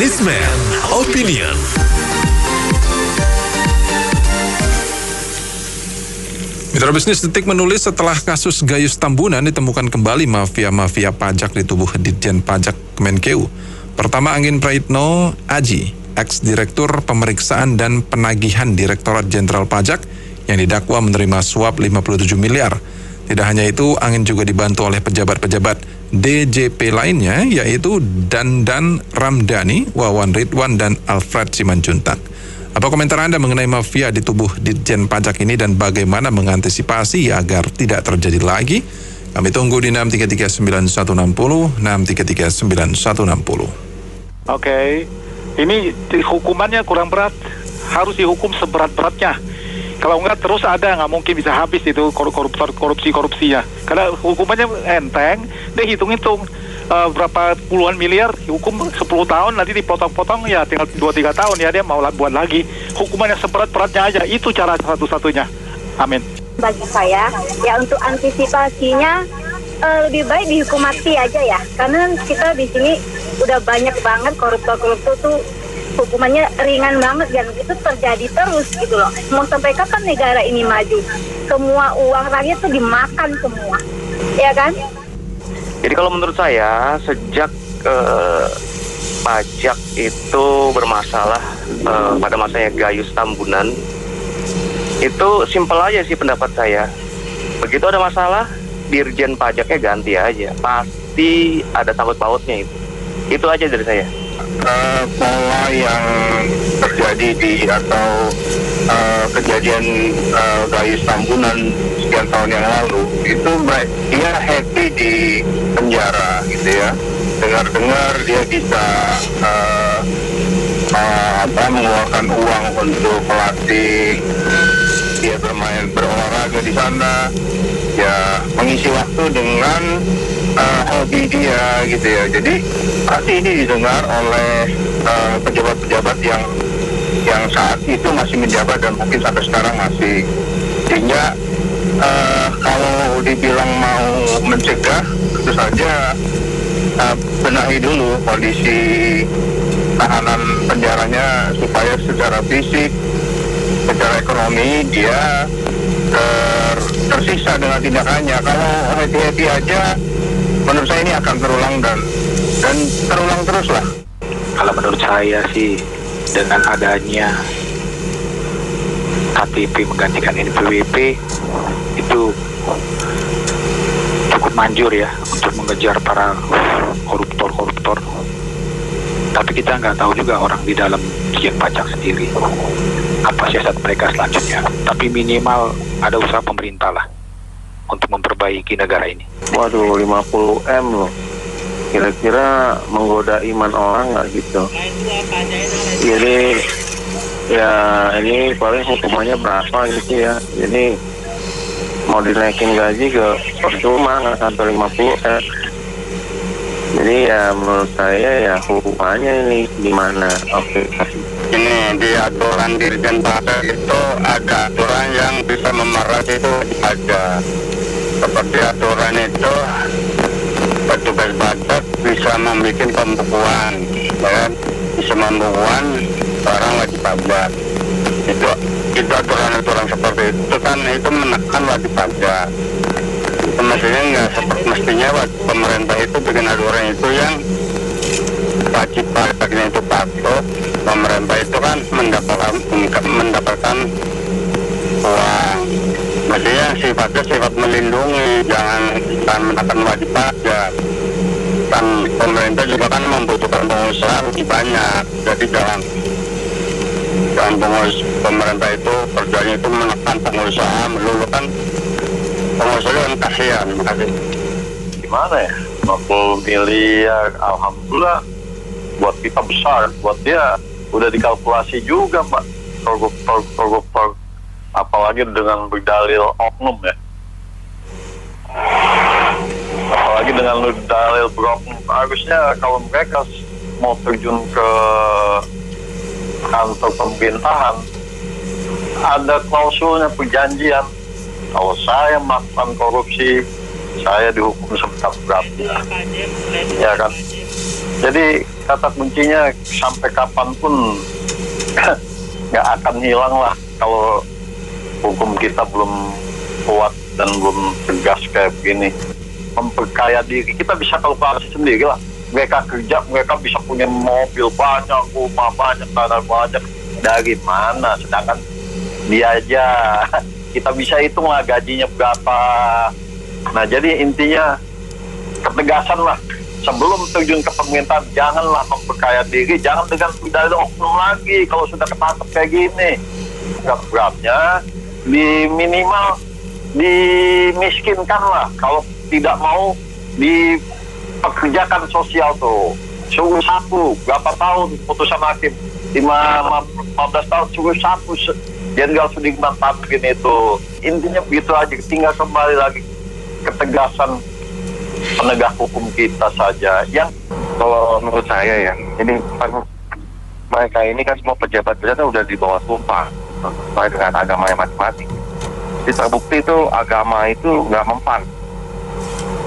Businessman Opinion. Mitra Bisnis Detik menulis setelah kasus Gayus Tambunan ditemukan kembali mafia-mafia pajak di tubuh Ditjen Pajak Kemenkeu. Pertama, Angin Praitno Aji, ex-direktur pemeriksaan dan penagihan Direktorat Jenderal Pajak yang didakwa menerima suap 57 miliar. Tidak hanya itu, Angin juga dibantu oleh pejabat-pejabat DJP lainnya, yaitu Dandan Ramdhani, Wawan Ridwan, dan Alfred Simanjuntak. Apa komentar Anda mengenai mafia di tubuh Ditjen Pajak ini dan bagaimana mengantisipasi agar tidak terjadi lagi? Kami tunggu di 6339160, 6339160. Oke, ini hukumannya kurang berat, harus dihukum seberat-beratnya. Kalau enggak terus ada, nggak mungkin bisa habis itu korupsinya. Karena hukumannya enteng, dia hitung-hitung berapa puluhan miliar, hukum 10 tahun, nanti dipotong-potong ya tinggal 2-3 tahun ya dia mau buat lagi. Hukumannya seberat-beratnya aja, itu cara satu-satunya. Amin. Bagi saya, ya untuk antisipasinya lebih baik dihukum mati aja ya. Karena kita di sini udah banyak banget koruptor-koruptor tuh hukumannya ringan banget dan itu terjadi terus gitu loh. Mau sampai kapan negara ini maju? Semua uang rakyat tuh dimakan semua, ya kan? Jadi kalau menurut saya sejak pajak itu bermasalah pada masanya Gayus Tambunan, itu simpel aja sih pendapat saya. Begitu ada masalah, Dirjen Pajaknya ganti aja. Pasti ada sangkut pautnya itu. Itu aja dari saya. Pola yang terjadi atau kejadian Gayus Tambunan sekian tahun yang lalu itu dia happy di penjara gitu ya. Dengar-dengar dia bisa mengeluarkan uang untuk pelatih dia berolahraga di sana, ya mengisi waktu dengan hobi dia gitu ya. Jadi pasti ini didengar oleh pejabat-pejabat yang saat itu masih menjabat dan mungkin sampai sekarang masih. Sehingga kalau dibilang mau mencegah, tentu saja benahi dulu kondisi tahanan penjaranya supaya secara fisik, secara ekonomi dia tersisa dengan tindakannya. Kalau happy-happy aja, menurut saya ini akan terulang dan terulang terus lah. Kalau menurut saya sih dengan adanya KTP menggantikan NPWP itu cukup manjur ya untuk mengejar para koruptor. Tapi kita nggak tahu juga orang di dalam Ditjen Pajak sendiri apa siasat mereka selanjutnya. Tapi minimal ada usaha pemerintah lah untuk memperbaiki negara ini. Waduh, 50 M loh. Kira-kira menggoda iman orang nggak gitu? Jadi ya ini paling hukumannya berapa gitu ya. Jadi mau dinaikin gaji ke percuma nggak sampai 50 M. Jadi ya menurut saya ya hukumannya ini gimana? Oke. Ini di aturan Dirjen Pajak itu ada aturan yang bisa memeras itu ada. Seperti aturan itu petugas pajak bisa membuat pembukuan, ya, bisa membukuan orang wajib pajak. Itu aturan-aturan seperti itu kan itu menekan wajib pajak. Mestinya pemerintah itu bikin aturan itu yang wajib pajaknya itu patuh. Pemerintah itu kan mendapatkan uang. Mestinya sifatnya sifat melindungi, jangan menekan wajib pajak. Kan pemerintah juga kan membutuhkan pengusaha lebih banyak. Jadi jangan pemerintah itu kerjanya itu menekan pengusaha melulu kan. Pengusaha kan kasihan. Gimana ya? 50 miliar, alhamdulillah buat kita besar, buat dia udah dikalkulasi juga Pak koruptor, apalagi dengan berdalil oknum ya, apalagi dengan berdalil beroknum. Harusnya kalau mereka mau terjun ke kantor pemerintahan ada klausulnya, perjanjian, kalau saya melakukan korupsi saya dihukum seberat-beratnya, ya kan. Jadi kata kuncinya sampai kapanpun nggak akan hilang lah kalau hukum kita belum kuat dan belum tegas kayak begini. Memperkaya diri, kita bisa kalkulasi sendiri lah. Mereka kerja, mereka bisa punya mobil banyak, rumah banyak, tanah banyak. Dari mana? Sedangkan dia aja, kita bisa hitung lah gajinya berapa. Nah, jadi intinya ketegasan lah. Sebelum terjun ke pemerintahan, janganlah memperkaya diri, jangan dengan dari oknum lagi kalau sudah ketangkep kayak gini. Berat-beratnya, minimal dimiskinkan lah. Kalau tidak mau dipekerjakan sosial tuh. Suruh satu, berapa tahun putusan hakim? 15 tahun, suruh satu. Jenderal Sudirman Tamrin itu. Intinya begitu aja, tinggal kembali lagi ketegasan penegak hukum kita saja. Yang Kalau menurut saya ya, ini mereka ini kan semua pejabat-pejabat udah di bawah sumpah sesuai dengan agama yang masing-masing. Jadi terbukti itu agama itu nggak mempan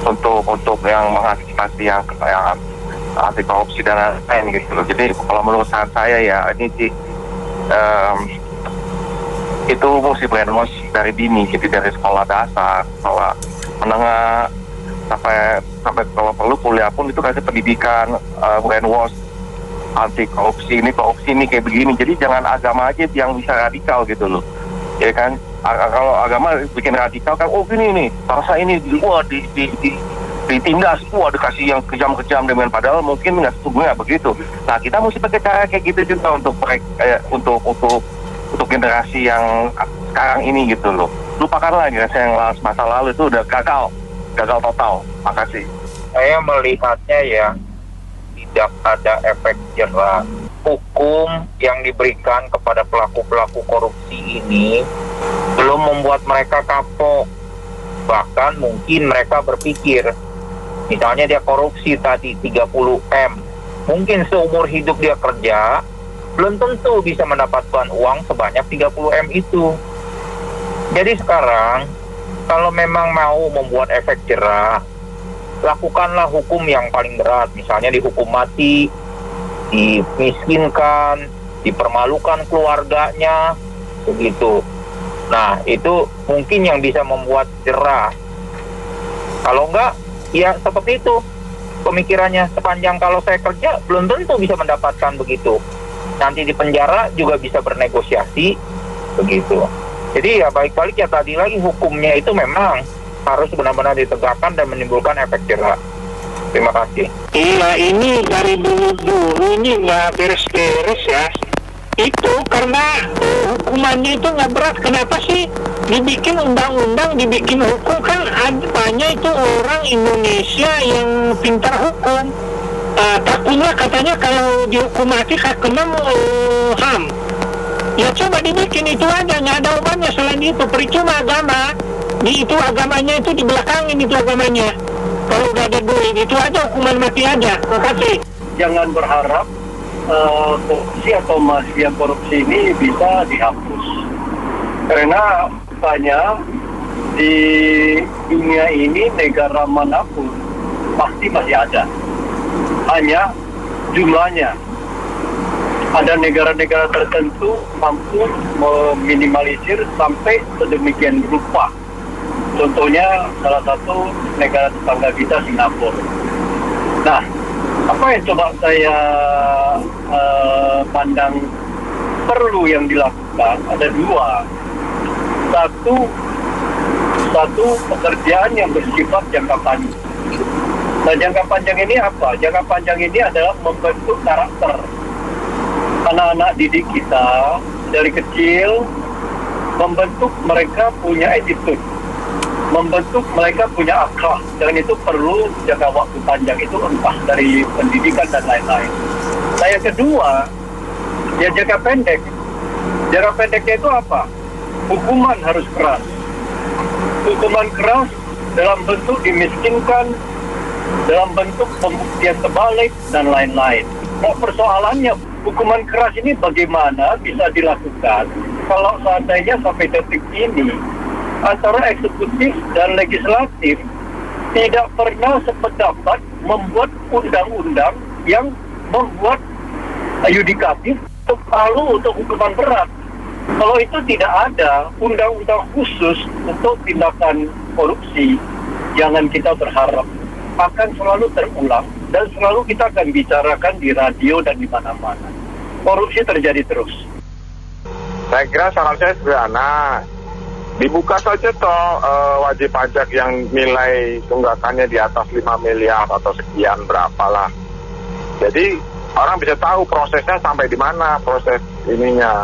untuk yang mengantisipasi yang anti korupsi dan lain gitu loh. Jadi kalau menurut saya ya ini sih itu mesti brainwash dari dini, gitu, dari sekolah dasar, sekolah menengah sampai kalau perlu kuliah pun itu kasih pendidikan brainwash anti korupsi ini kayak begini. Jadi jangan agama aja yang bisa radikal gitu loh, ya kan? Kalau agama bikin radikal kan, oh gini nih bangsa ini ditindas, dikasih yang kejam-kejam dengan padahal mungkin nggak setuju begitu. Nah kita mesti pakai cara kayak gitu juga untuk generasi yang sekarang ini gitu loh. Lupakanlah generasi yang masa lalu itu udah gagal total. Makasih. Saya melihatnya ya tidak ada efek jerah. Hukum yang diberikan kepada pelaku-pelaku korupsi ini belum membuat mereka kapok. Bahkan mungkin mereka berpikir, misalnya dia korupsi tadi 30M, mungkin seumur hidup dia kerja, belum tentu bisa mendapatkan uang sebanyak 30M itu. Jadi sekarang, kalau memang mau membuat efek jerah, lakukanlah hukum yang paling berat, misalnya dihukum mati, dimiskinkan, dipermalukan keluarganya, begitu. Nah, itu mungkin yang bisa membuat jerah. Kalau enggak, ya seperti itu pemikirannya. Sepanjang kalau saya kerja, belum tentu bisa mendapatkan begitu. Nanti di penjara juga bisa bernegosiasi, begitu. Jadi ya balik-balik ya tadi lagi, hukumnya itu memang harus benar-benar ditegakkan dan menimbulkan efek jerah. Terima kasih. Iya, ini dari dulu ini nggak beres-beres ya. Itu karena hukumannya itu nggak berat. Kenapa sih dibikin undang-undang, dibikin hukum? Kan ada banyak itu orang Indonesia yang pintar hukum. Takutnya katanya kalau dihukum mati kena HAM. Ya coba dibikin itu aja, nggak ada obatnya selain itu. Percuma agama, itu agamanya itu dibelakangin itu agamanya. Kalau udah ada duit, itu aja hukuman mati aja. Terima kasih. Jangan berharap korupsi atau mafia korupsi ini bisa dihapus. Karena banyak di dunia ini negara manapun pasti masih ada. Hanya jumlahnya. Ada negara-negara tertentu mampu meminimalisir sampai sedemikian rupa. Contohnya salah satu negara tetangga kita, Singapura. Nah, apa yang coba saya pandang perlu yang dilakukan ada dua. Satu pekerjaan yang bersifat jangka panjang. Nah, jangka panjang ini apa? Jangka panjang ini adalah membentuk karakter anak-anak didik kita dari kecil, membentuk mereka punya attitude, membentuk mereka punya akhlak, dan itu perlu jangka waktu panjang, itu entah dari pendidikan dan lain-lain. Nah, yang kedua, ya jangka pendek. Jangka pendeknya itu apa? Hukuman harus keras. Hukuman keras dalam bentuk dimiskinkan, dalam bentuk pembuktian terbalik, dan lain-lain. Nah, persoalannya, hukuman keras ini bagaimana bisa dilakukan kalau seandainya sampai detik ini antara eksekutif dan legislatif tidak pernah sependapat membuat undang-undang yang membuat yudikatif selalu untuk hukuman berat. Kalau itu tidak ada undang-undang khusus untuk tindakan korupsi, jangan kita berharap akan selalu terulang dan selalu kita akan bicarakan di radio dan di mana-mana. Korupsi terjadi terus. Saya kira saran saya sederhana, dibuka saja wajib pajak yang nilai tunggakannya di atas 5 miliar atau sekian berapalah. Jadi orang bisa tahu prosesnya sampai di mana proses ininya.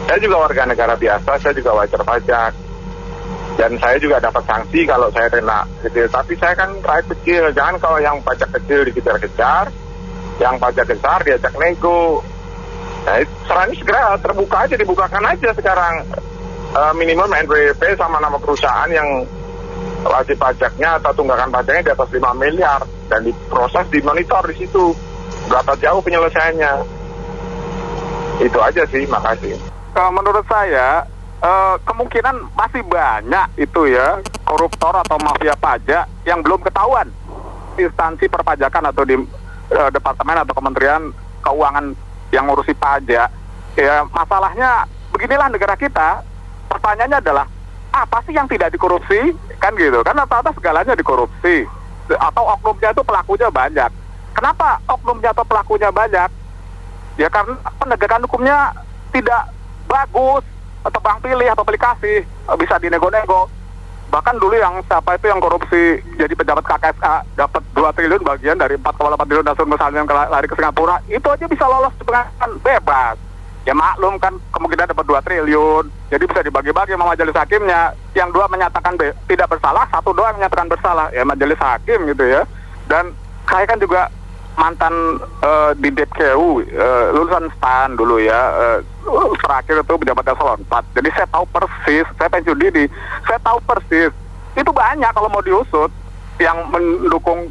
Saya juga warga negara biasa, saya juga wajar pajak. Dan saya juga dapat sanksi kalau saya kena kecil. Tapi saya kan rakyat kecil, jangan kalau yang pajak kecil dikejar-kejar, yang pajak besar diajak nego. Nah, sarannya segera terbuka aja, dibukakan aja sekarang minimum NPWP sama nama perusahaan yang wajib pajaknya atau tunggakan pajaknya di atas 5 miliar dan diproses, dimonitor di situ berapa jauh penyelesaiannya. Itu aja sih, makasih. Menurut saya kemungkinan masih banyak itu ya koruptor atau mafia pajak yang belum ketahuan instansi perpajakan atau di departemen atau kementerian keuangan yang ngurusi pajak. Ya masalahnya beginilah negara kita. Pertanyaannya adalah apa sih yang tidak dikorupsi, kan gitu kan, rata-rata segalanya dikorupsi atau oknumnya itu pelakunya banyak. Kenapa oknumnya atau pelakunya banyak? Ya karena penegakan hukumnya tidak bagus, tebang pilih atau beli kasih, bisa dinego-nego. Bahkan dulu yang siapa itu yang korupsi jadi pejabat KKSA dapat 2 triliun bagian dari 4,8 triliun dan misalnya yang lari ke Singapura, itu aja bisa lolos di pengadilan bebas. Ya maklum kan kemungkinan dapat 2 triliun, jadi bisa dibagi-bagi sama majelis hakimnya. Yang 2 menyatakan tidak bersalah, 1 doang menyatakan bersalah, ya majelis hakim gitu ya. Dan saya kan juga mantan di DPKU, lulusan STAN dulu ya, terakhir itu pejabat eselon 4. Jadi saya tahu persis, saya pensiun dini, saya tahu persis. Itu banyak kalau mau diusut yang mendukung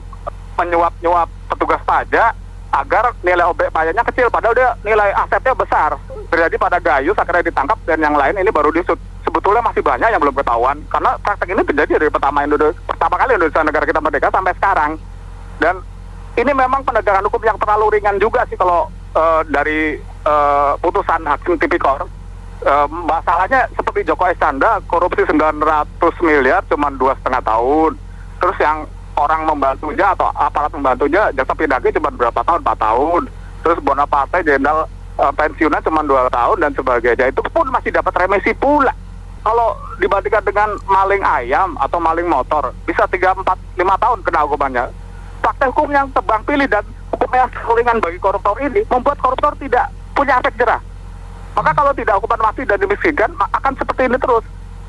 menyuap-nyuap petugas pajak agar nilai objek pajaknya kecil, padahal dia nilai asetnya besar. Terjadi pada Gayus, akhirnya ditangkap, dan yang lain ini baru diusut. Sebetulnya masih banyak yang belum ketahuan, karena praktek ini terjadi dari pertama kali Indonesia negara kita merdeka sampai sekarang. Dan ini memang penegakan hukum yang terlalu ringan juga sih kalau dari putusan hakim tipikor. Masalahnya seperti Joko Iskandar, korupsi 900 miliar cuma 2,5 tahun. Terus yang orang membantunya atau aparat membantunya jasa pindahnya cuma berapa tahun, 4 tahun. Terus Bonaparte jenderal pensiunnya cuma 2 tahun dan sebagainya. Itu pun masih dapat remisi pula. Kalau dibandingkan dengan maling ayam atau maling motor, bisa 3, 4, 5 tahun kena hukumannya. Praktek hukum yang tebang pilih dan hukum yang ringan bagi koruptor ini membuat koruptor tidak punya efek jerah. Maka kalau tidak hukuman mati dan dimiskinkan, akan seperti ini terus.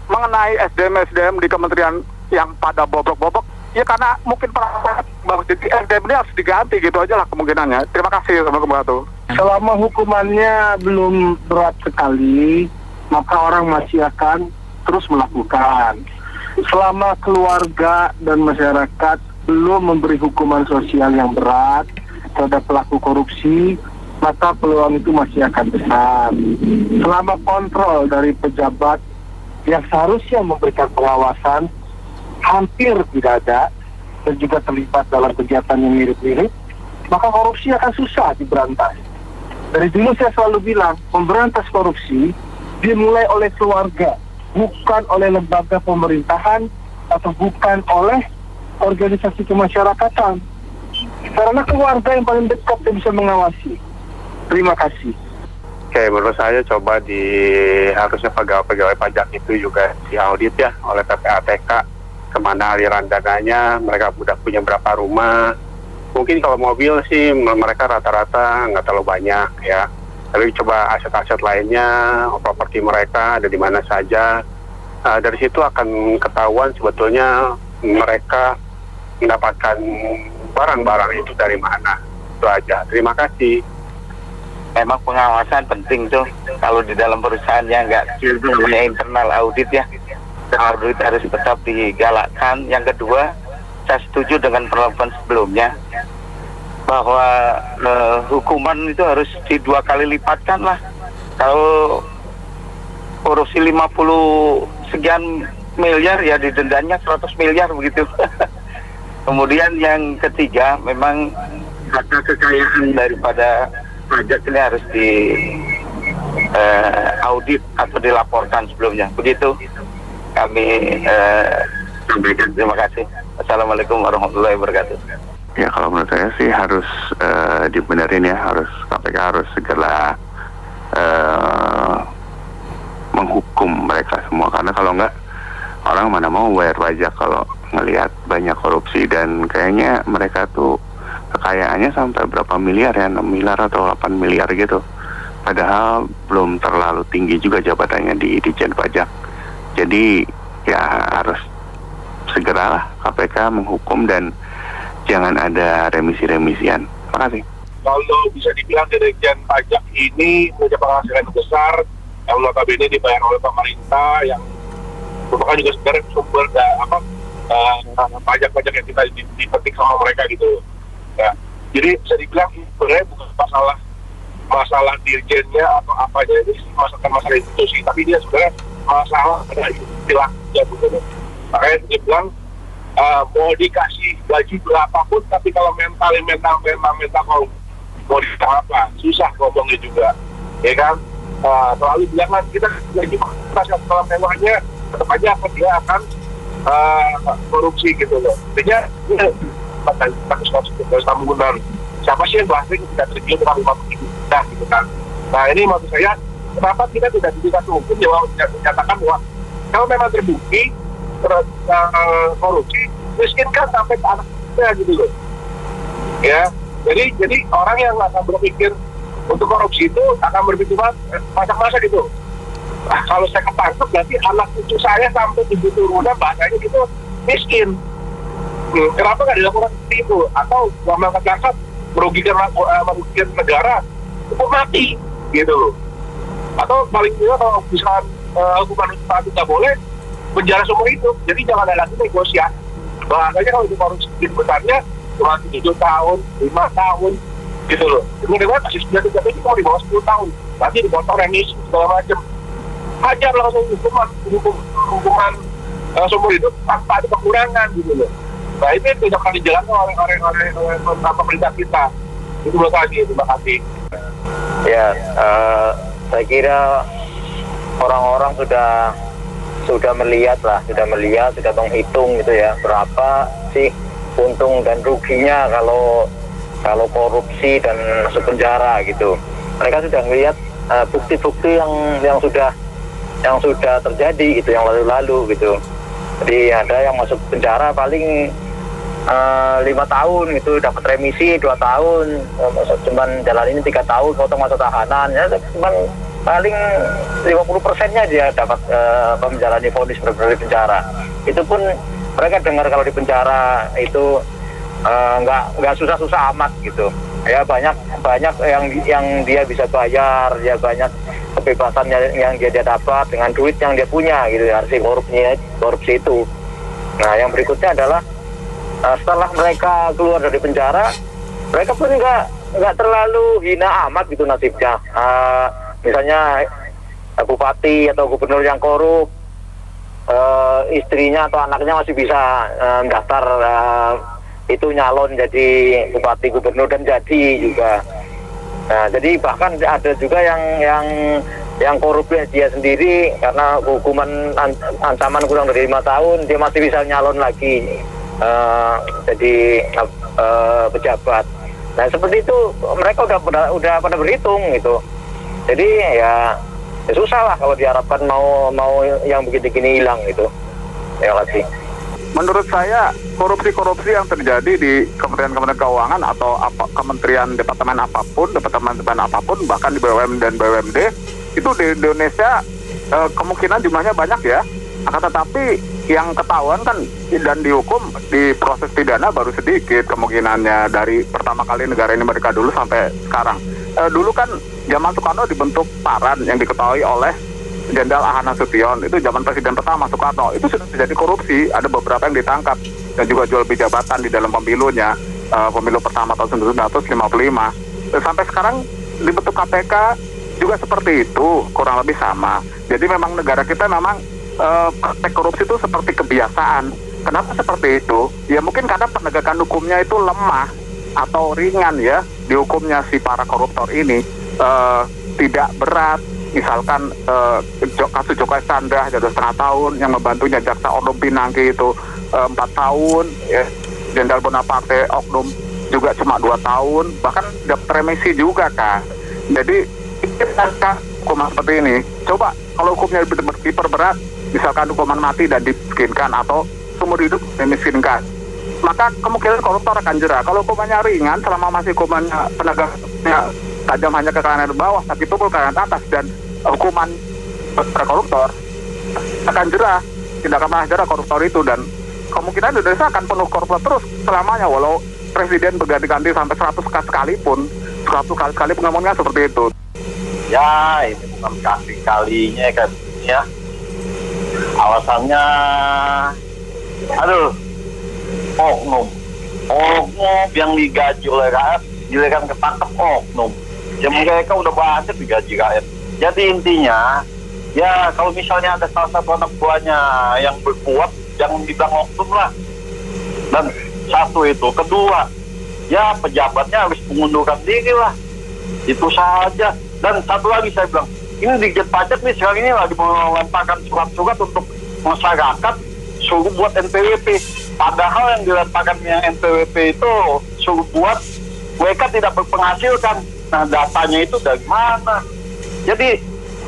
Mengenai SDM di kementerian yang pada bobrok-bobrok, ya karena mungkin perasaan bagus, jadi SDM ini harus diganti, gitu aja lah kemungkinannya. Terima kasih sama Batu. Selama hukumannya belum berat sekali, maka orang masih akan terus melakukan. Selama keluarga dan masyarakat belum memberi hukuman sosial yang berat terhadap pelaku korupsi, maka peluang itu masih akan besar. Selama kontrol dari pejabat yang seharusnya memberikan pengawasan hampir tidak ada dan juga terlibat dalam kegiatan yang mirip-mirip, maka korupsi akan susah diberantas. Dari dulu saya selalu bilang, memberantas korupsi dimulai oleh keluarga, bukan oleh lembaga pemerintahan atau bukan oleh organisasi kemasyarakatan. Karena keluarga yang paling dekat yang bisa mengawasi. Terima kasih. Oke, menurut saya coba harusnya pegawai pajak itu juga diaudit ya oleh PPATK, kemana aliran dananya, mereka sudah punya berapa rumah. Mungkin kalau mobil sih mereka rata-rata nggak terlalu banyak ya. Tapi coba aset-aset lainnya, properti mereka ada di mana saja. Dari situ akan ketahuan sebetulnya mereka mendapatkan barang-barang itu dari mana. Itu aja. Terima kasih. Memang pengawasan penting tuh. Kalau di dalam perusahaan yang nggak kecil itu namanya internal audit ya. Audit harus tetap digalakkan. Yang kedua, saya setuju dengan perlakuan sebelumnya bahwa hukuman itu harus di 2 kali lipatkan lah. Kalau korupsi 50 sekian miliar ya didendanya 100 miliar begitu. Kemudian yang ketiga, memang harta kekayaan daripada pajak ini harus di audit atau dilaporkan sebelumnya. Begitu kami sampaikan. Terima kasih. Assalamualaikum warahmatullahi wabarakatuh. Ya, kalau menurut saya sih harus dibenerin ya, KPK harus segera menghukum mereka semua, karena kalau enggak orang mana mau bayar pajak kalau ngelihat banyak korupsi. Dan kayaknya mereka tuh kekayaannya sampai berapa miliar ya, 6 miliar atau 8 miliar gitu, padahal belum terlalu tinggi juga jabatannya di Ditjen Pajak. Jadi ya harus segeralah KPK menghukum dan jangan ada remisi-remisian. Terima kasih. Kalau bisa dibilang Ditjen Pajak ini punya penghasilan besar yang notabene dibayar oleh pemerintah, yang merupakan juga sebenarnya sumber pajak-pajak yang kita dipetik sama mereka gitu. Ya. Jadi bisa dibilang ini sebenarnya bukan masalah dirjennya atau apanya, ini masalah institusi, tapi dia sebenarnya masalah ada istilahnya gitu. Makanya dia bilang mau dikasih gaji berapapun, tapi kalau mental kalau mau dikasih apa, susah ngomongnya juga, ya kan? Selalu bilang kan kita gaji kalau mewahnya tetap aja dia akan korupsi gitu loh. Artinya kasus tambunan. Siapa sih yang bahasnya tidak terjadi dengan 50 ribu gitu kan? Nah ini maksud saya, kenapa kita tidak diberikan hukum yang menyatakan bahwa kalau memang terbukti korupsi, miskinkan sampai ke anaknya gitu loh. Ya, jadi orang yang akan berpikir untuk korupsi itu akan berpikir masa-masa gitu. Nah, kalau saya ketangkep berarti anak cucu saya sampai 7 turunan bahasanya gitu miskin. Kenapa nggak dilakukan seperti itu? Atau uang ketangkap merugikan negara, hukum mati gitu loh. Atau paling tidak kalau misalkan hukuman itu nggak boleh, penjara seumur hidup. Jadi jangan ada lagi negosiasi. Bahasanya kalau itu korupsi besarnya cuma 7 tahun, 5 tahun gitu loh. Kemudian kasih 9 ini kalau di bawah 10 tahun, nanti dipotong remisi segala macam. Hajar langsung hukuman seumur hidup tanpa ada pengurangan gitu loh. Nah ini tidak akan dijalankan oleh pemerintah kita. Itu terima kasih. Ya, saya kira orang-orang sudah melihat, sudah menghitung gitu ya, berapa sih untung dan ruginya kalau korupsi dan masuk penjara gitu. Mereka sudah melihat bukti-bukti yang sudah terjadi gitu, yang lalu-lalu gitu. Jadi ada yang masuk penjara paling 5 tahun gitu, dapat remisi 2 tahun, cuman jalan ini 3 tahun, potong masa tahanan, ya cuman paling 50%-nya dia dapat menjalani vonis benar-benar di penjara. Itu pun mereka dengar kalau di penjara itu nggak susah-susah amat gitu. Ya banyak yang dia bisa bayar, ya banyak kebebasan yang dia dapat dengan duit yang dia punya gitu, hasil korupsi itu. Nah yang berikutnya adalah setelah mereka keluar dari penjara, mereka pun nggak terlalu hina amat gitu nasibnya. Misalnya bupati atau gubernur yang korup, istrinya atau anaknya masih bisa daftar itu nyalon jadi bupati gubernur dan jadi juga. Nah, jadi bahkan ada juga yang korupnya dia sendiri karena hukuman ancaman kurang dari 5 tahun dia masih bisa nyalon lagi jadi pejabat. Nah seperti itu mereka udah pada berhitung gitu. Jadi ya susah lah kalau diharapkan mau yang begini-begini hilang gitu. Ya kasih. Menurut saya korupsi yang terjadi di Kementerian Keuangan atau departemen apapun bahkan di BUMN dan BUMD itu di Indonesia kemungkinan jumlahnya banyak ya. Akan tetapi yang ketahuan kan dan dihukum di proses pidana baru sedikit kemungkinannya dari pertama kali negara ini merdeka dulu sampai sekarang. Dulu kan zaman Soekarno dibentuk Paran yang diketahui oleh Jenderal A. Nasution, itu zaman Presiden pertama Soekarno, itu sudah terjadi korupsi, ada beberapa yang ditangkap dan juga jual beli jabatan di dalam pemilunya, pemilu pertama tahun 1955. Sampai sekarang dibentuk KPK juga seperti itu, kurang lebih sama. Jadi memang negara kita memang praktek korupsi itu seperti kebiasaan. Kenapa seperti itu? Ya mungkin karena penegakan hukumnya itu lemah. atau ringan ya dihukumnya si para koruptor ini, tidak berat. Misalkan kasus Joko Chandra 2,5 tahun, yang membantunya jaksa Oknum Pinangki itu 4 tahun, ya. Jenderal Bonaparte Oknum juga cuma 2 tahun, bahkan dapat remisi juga kan. Jadi kita hukuman seperti ini, coba kalau hukumnya diperberat, misalkan hukuman mati dan dimiskinkan atau seumur hidup dimiskinkan, maka kemungkinan koruptor akan jera. Kalau hukumannya ringan, selama masih hukumannya penegaknya tajam hanya ke kanan bawah, tapi tumpul ke kanan atas, dan hukuman para koruptor akan jera, tidak akan malah jera koruptor itu, dan kemungkinan Indonesia akan penuh koruptor terus selamanya, walau presiden berganti-ganti sampai 100 kali sekalipun, 100 kali pengamunnya seperti itu. Ya, ini bukan kali-kalinya kan, ya. Alasannya, oknum yang digaji oleh rakyat, giliran ketangkep oknum. Ya mereka udah banyak digaji rakyat. Jadi intinya, ya kalau misalnya ada salah satu anak buahnya yang berbuat, jangan dibilang oknum lah. Dan satu itu, kedua, ya pejabatnya harus mengundurkan diri lah. Itu saja. Dan satu lagi saya bilang, ini Dirjen Pajak nih sekarang ini lagi melemparkan surat-surat untuk masyarakat suruh buat NPWP. Padahal yang dilemparkannya NPWP itu suruh buat mereka tidak berpenghasilkan. Nah datanya itu dari mana? Jadi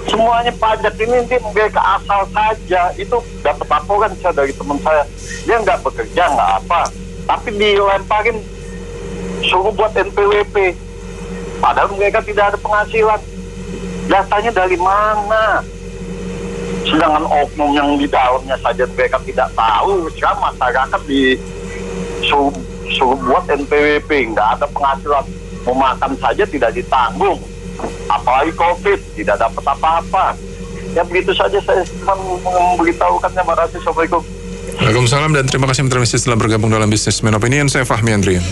semuanya pajak ini mereka asal saja. Itu dapat laporan saya dari teman saya, dia nggak bekerja nggak apa, tapi dilemparin suruh buat NPWP. Padahal mereka tidak ada penghasilan. Datanya dari mana? Sedangkan oknum yang di dalamnya saja mereka tidak tahu. Sekarang masyarakat disuruh buat NPWP, nggak ada penghasilan. Mau makan saja tidak ditanggung. Apalagi COVID, tidak dapat apa-apa. Ya begitu saja saya memberitahukannya. Terima kasih. Assalamualaikum. Waalaikumsalam dan terima kasih Mitra Bisnis telah bergabung dalam Businessman Opinion. Saya Fahmi Andrian.